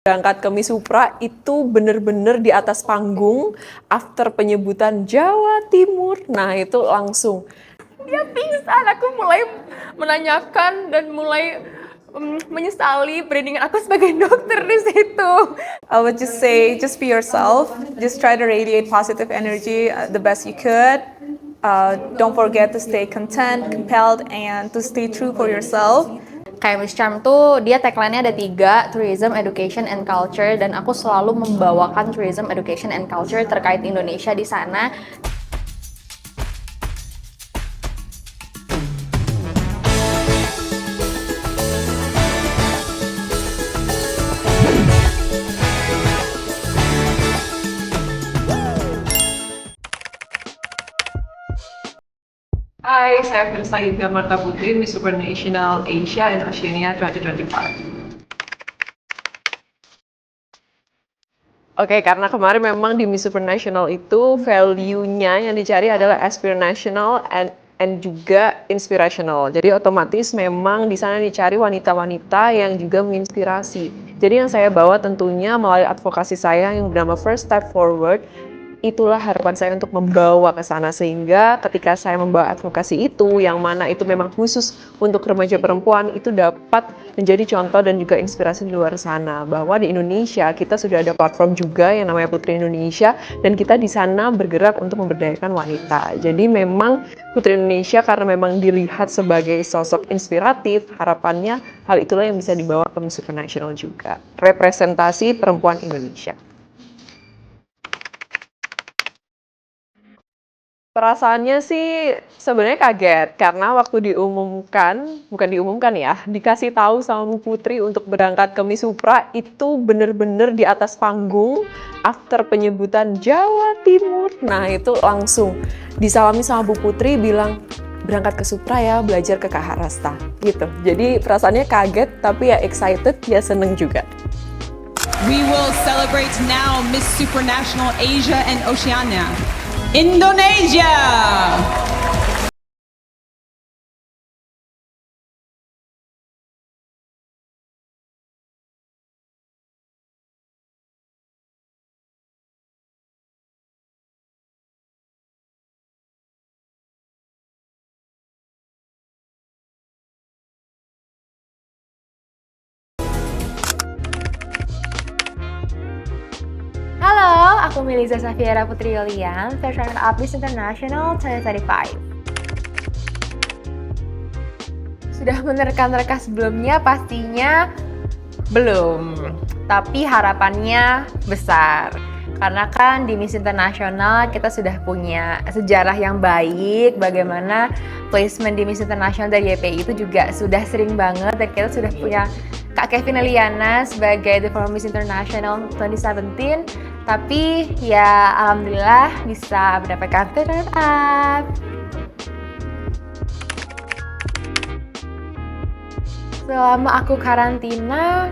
Berangkat ke Miss Supra itu bener-bener di atas panggung after penyebutan Jawa Timur. Nah itu langsung dia pingsan. Aku mulai menanyakan dan mulai menyesali branding aku sebagai dokter di situ. I would just say, just be yourself. Just try to radiate positive energy the best you could. Don't forget to stay content, compelled, and to stay true for yourself. Kayak Miss Charm tuh dia tagline-nya ada 3, tourism, education, and culture, dan aku selalu membawakan tourism, education, and culture terkait Indonesia di sana. Hai, saya Firsa Yudha Marta Putri, Miss Supranational Asia and Oceania 2025. Oke, karena kemarin memang di Miss Supranational itu value-nya yang dicari adalah aspirational and juga inspirational. Jadi otomatis memang di sana dicari wanita-wanita yang juga menginspirasi. Jadi yang saya bawa tentunya melalui advokasi saya yang bernama First Step Forward. Itulah harapan saya untuk membawa ke sana, sehingga ketika saya membawa advokasi itu, yang mana itu memang khusus untuk remaja perempuan, itu dapat menjadi contoh dan juga inspirasi di luar sana. Bahwa di Indonesia kita sudah ada platform juga yang namanya Putri Indonesia, dan kita di sana bergerak untuk memberdayakan wanita. Jadi memang Putri Indonesia karena memang dilihat sebagai sosok inspiratif, harapannya hal itulah yang bisa dibawa ke Miss Supranational juga. Representasi perempuan Indonesia. Perasaannya sih sebenarnya kaget karena waktu bukan diumumkan ya, dikasih tahu sama Bu Putri untuk berangkat ke Miss Supra itu bener-bener di atas panggung after penyebutan Jawa Timur. Nah itu langsung disalami sama Bu Putri bilang berangkat ke Supra ya, belajar ke Kak Harasta gitu. Jadi perasaannya kaget tapi ya excited, ya seneng juga. We will celebrate now Miss Supranational Asia and Oceania. Indonesia! Halo, aku Miliza Safiera Putri Yulian, First Runner-up Miss International 2025. Sudah menerka-nerka sebelumnya? Pastinya belum, tapi harapannya besar. Karena kan di Miss International kita sudah punya sejarah yang baik, bagaimana placement di Miss International dari YPI itu juga sudah sering banget, dan kita sudah punya Kak Kevin Eliana sebagai The Former Miss International 2017. Tapi ya alhamdulillah bisa mendapatkan runner-up. Selama aku karantina,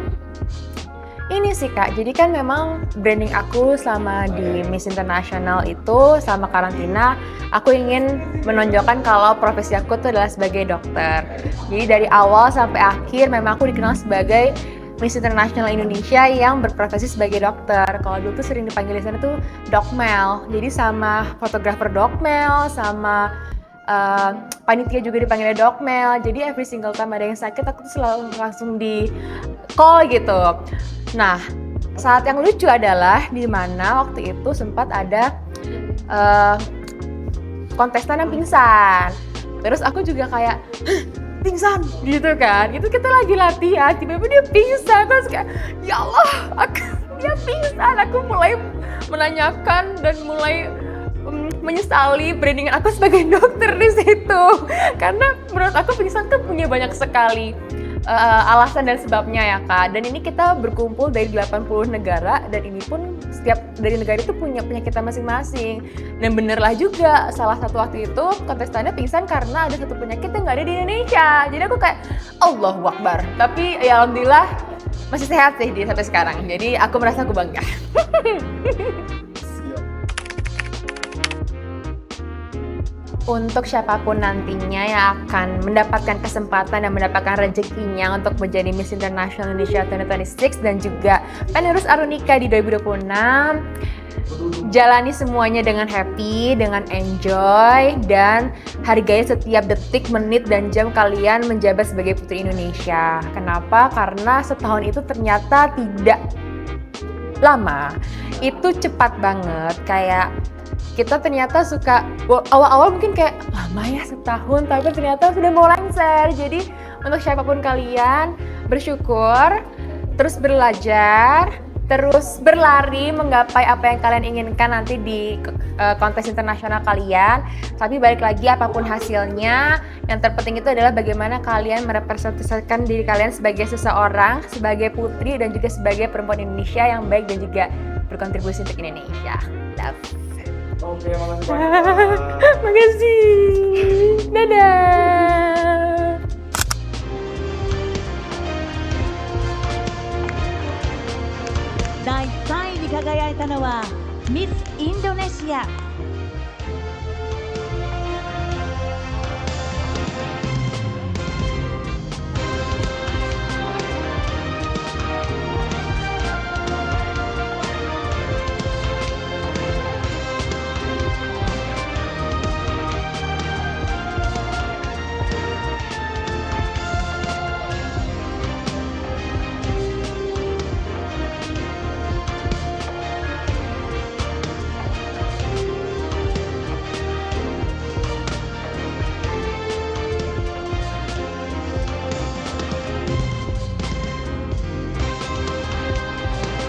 ini sih Kak, jadi kan memang branding aku selama di Miss International itu, selama karantina, aku ingin menonjolkan kalau profesi aku tuh adalah sebagai dokter. Jadi dari awal sampai akhir memang aku dikenal sebagai Miss International Indonesia yang berprofesi sebagai dokter. Kalau dulu tuh sering dipanggil di sana tuh Dokmel. Jadi sama fotografer Dokmel, sama panitia juga dipanggilnya Dokmel. Jadi every single time ada yang sakit aku tuh selalu langsung di call gitu. Nah, saat yang lucu adalah di mana waktu itu sempat ada kontestan yang pingsan. Terus aku juga kayak pingsan gitu kan, itu kita lagi latihan, tiba-tiba dia pingsan. Terus kayak ya Allah, dia pingsan. Aku mulai menanyakan dan mulai menyesali branding aku sebagai dokter di situ, karena menurut aku pingsan kan punya banyak sekali alasan dan sebabnya ya Kak. Dan ini kita berkumpul dari 80 negara, dan ini pun setiap dari negara itu punya penyakitnya masing-masing. Dan benerlah juga, salah satu waktu itu kontestannya pingsan karena ada satu penyakit yang nggak ada di Indonesia. Jadi aku kayak Allahu Akbar. Tapi ya alhamdulillah masih sehat sih dia sampai sekarang. Jadi aku merasa aku bangga. untuk siapapun nantinya yang akan mendapatkan kesempatan dan mendapatkan rezekinya untuk menjadi Miss International Indonesia 2026 dan juga penerus Arunika di 2026, jalani semuanya dengan happy, dengan enjoy, dan hargai setiap detik, menit, dan jam kalian menjabat sebagai Putri Indonesia. Kenapa? Karena setahun itu ternyata tidak lama, itu cepat banget. Kayak kita ternyata suka awal-awal mungkin kayak lama ya setahun, tapi ternyata sudah mau lengser. Jadi untuk siapapun kalian, bersyukur, terus belajar, terus berlari menggapai apa yang kalian inginkan nanti di kontes internasional kalian. Tapi balik lagi, apapun hasilnya, yang terpenting itu adalah bagaimana kalian merepresentasikan diri kalian sebagai seseorang, sebagai putri, dan juga sebagai perempuan Indonesia yang baik dan juga berkontribusi untuk Indonesia. Love. Oke, makasih banyak. Makasih. Dadah. 第3位に輝いたのはミス・インドネシア。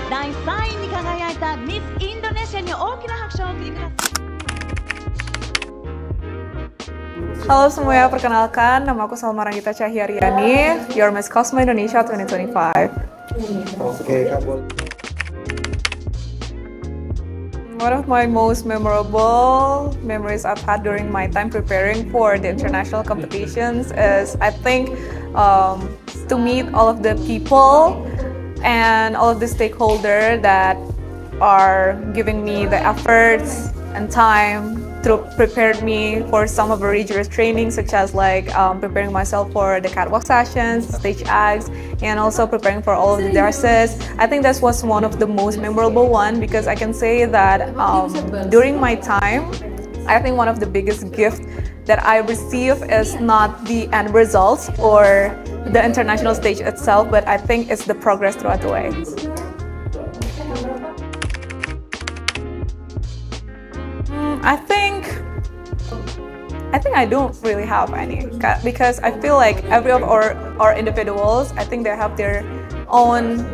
第3位に輝いたミス・インドネシアに大きな拍手をお送りください。 Halo semuanya, perkenalkan nama aku Salma Ranggita Cahyariani, Your Miss Cosmo Indonesia 2025. Oke, Kak, boleh. One of my most memorable memories I've had during my time preparing for the international competitions is, I think, to meet all of the people and all of the stakeholders that are giving me the efforts and time to prepare me for some of the rigorous training, such as preparing myself for the catwalk sessions, stage acts, and also preparing for all of the dresses. I think that was one of the most memorable one, because I can say that during my time, I think one of the biggest gift that I receive is not the end results or the international stage itself, but I think it's the progress throughout the way. I think I don't really have any, because I feel like every of our individuals, I think they have their own,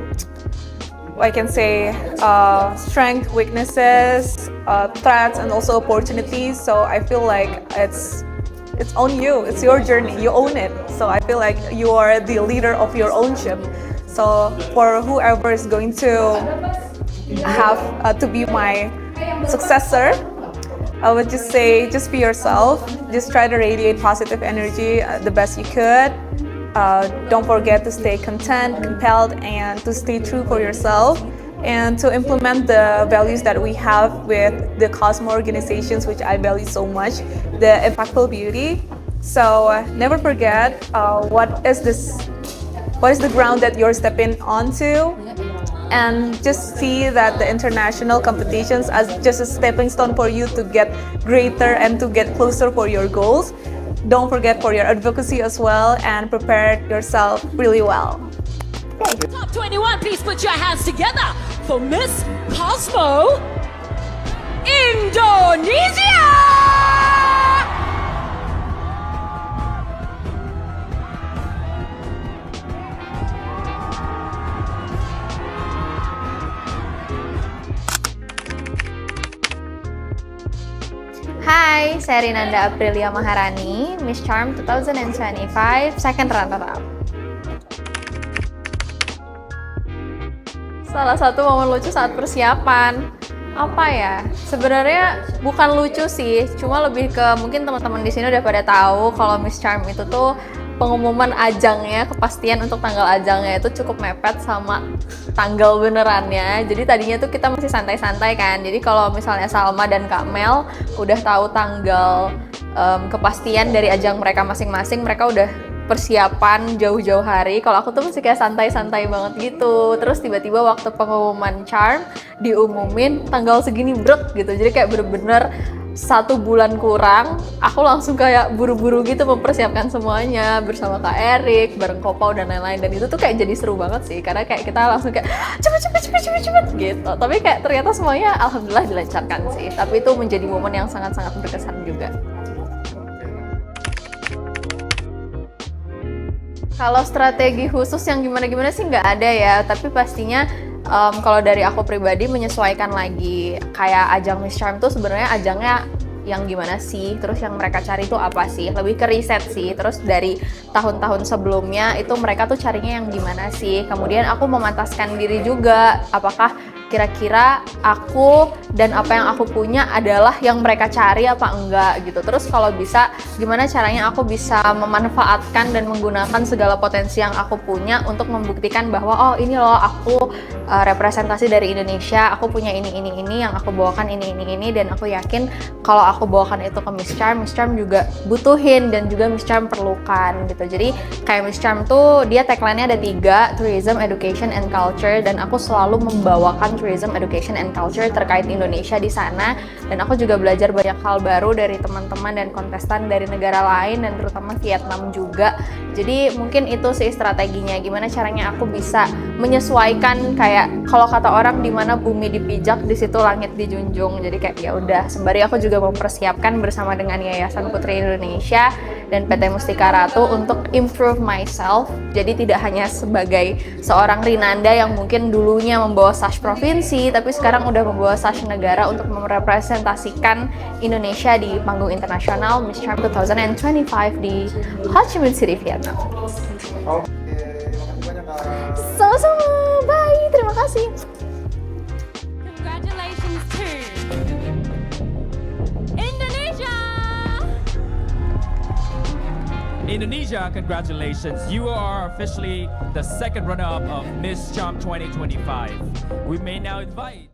I can say, strength, weaknesses, threats, and also opportunities. So I feel like it's on you. It's your journey. You own it. So I feel like you are the leader of your own ship. So for whoever is going to have to be my successor, I would just say, just be yourself. Just try to radiate positive energy the best you could. Don't forget to stay content, compelled, and to stay true for yourself, and to implement the values that we have with the Cosmo organizations, which I value so much, the impactful beauty. So never forget what is the ground that you're stepping onto, and just see that the international competitions as just a stepping stone for you to get greater and to get closer for your goals. Don't forget for your advocacy as well, and prepare yourself really well. Top 21, please put your hands together for Miss Cosmo Indonesia! Hai, saya Rinanda Aprilia Maharani, Miss Charm 2025, second runner-up. Salah satu momen lucu saat persiapan, apa ya? Sebenarnya bukan lucu sih, cuma lebih ke mungkin teman-teman di sini udah pada tahu kalau Miss Charm itu tuh pengumuman ajangnya, kepastian untuk tanggal ajangnya itu cukup mepet sama tanggal benerannya. Jadi tadinya tuh kita masih santai-santai kan. Jadi kalau misalnya Salma dan Kak Mel udah tahu tanggal kepastian dari ajang mereka masing-masing, mereka udah persiapan jauh-jauh hari. Kalau aku tuh masih kayak santai-santai banget gitu. Terus tiba-tiba waktu pengumuman Charm diumumin tanggal segini brek gitu. Jadi kayak bener-bener 1 bulan kurang, aku langsung kayak buru-buru gitu mempersiapkan semuanya bersama Kak Erik, bareng Kopau dan lain-lain. Dan itu tuh kayak jadi seru banget sih, karena kayak kita langsung kayak cepet gitu. Tapi kayak ternyata semuanya alhamdulillah dilancarkan sih. Tapi itu menjadi momen yang sangat-sangat berkesan juga. Kalau strategi khusus yang gimana-gimana sih nggak ada ya, tapi pastinya kalau dari aku pribadi menyesuaikan lagi. Kayak ajang Miss Charm tuh sebenarnya ajangnya yang gimana sih, terus yang mereka cari itu apa sih, lebih ke riset sih. Terus dari tahun-tahun sebelumnya itu mereka tuh carinya yang gimana sih. Kemudian aku memantaskan diri juga, apakah kira-kira aku dan apa yang aku punya adalah yang mereka cari apa enggak gitu. Terus kalau bisa gimana caranya aku bisa memanfaatkan dan menggunakan segala potensi yang aku punya untuk membuktikan bahwa oh ini loh aku representasi dari Indonesia, aku punya ini yang aku bawakan ini dan aku yakin kalau aku bawakan itu ke Miss Charm juga butuhin dan juga Miss Charm perlukan gitu. Jadi kayak Miss Charm tuh dia tagline-nya ada 3, tourism, education, and culture, dan aku selalu membawakan tourism, education, and culture terkait Indonesia di sana. Dan aku juga belajar banyak hal baru dari teman-teman dan kontestan dari negara lain dan terutama Vietnam juga. Jadi mungkin itu sih strateginya, gimana caranya aku bisa menyesuaikan, kayak kalau kata orang di mana bumi dipijak di situ langit dijunjung. Jadi kayak ya udah, sembari aku juga mempersiapkan bersama dengan Yayasan Putri Indonesia dan PT Mustika Ratu untuk improve myself. Jadi tidak hanya sebagai seorang Rinanda yang mungkin dulunya membawa sash provinsi, tapi sekarang udah membawa sash negara untuk merepresentasikan Indonesia di panggung internasional Miss Charm 2025 di Ho Chi Minh City, Vietnam. Oke, makasih banyak Kak. Sama-sama, bye, terima kasih. Congratulations to Indonesia! Indonesia, congratulations. You are officially the second runner-up of Miss Charm 2025. We may now invite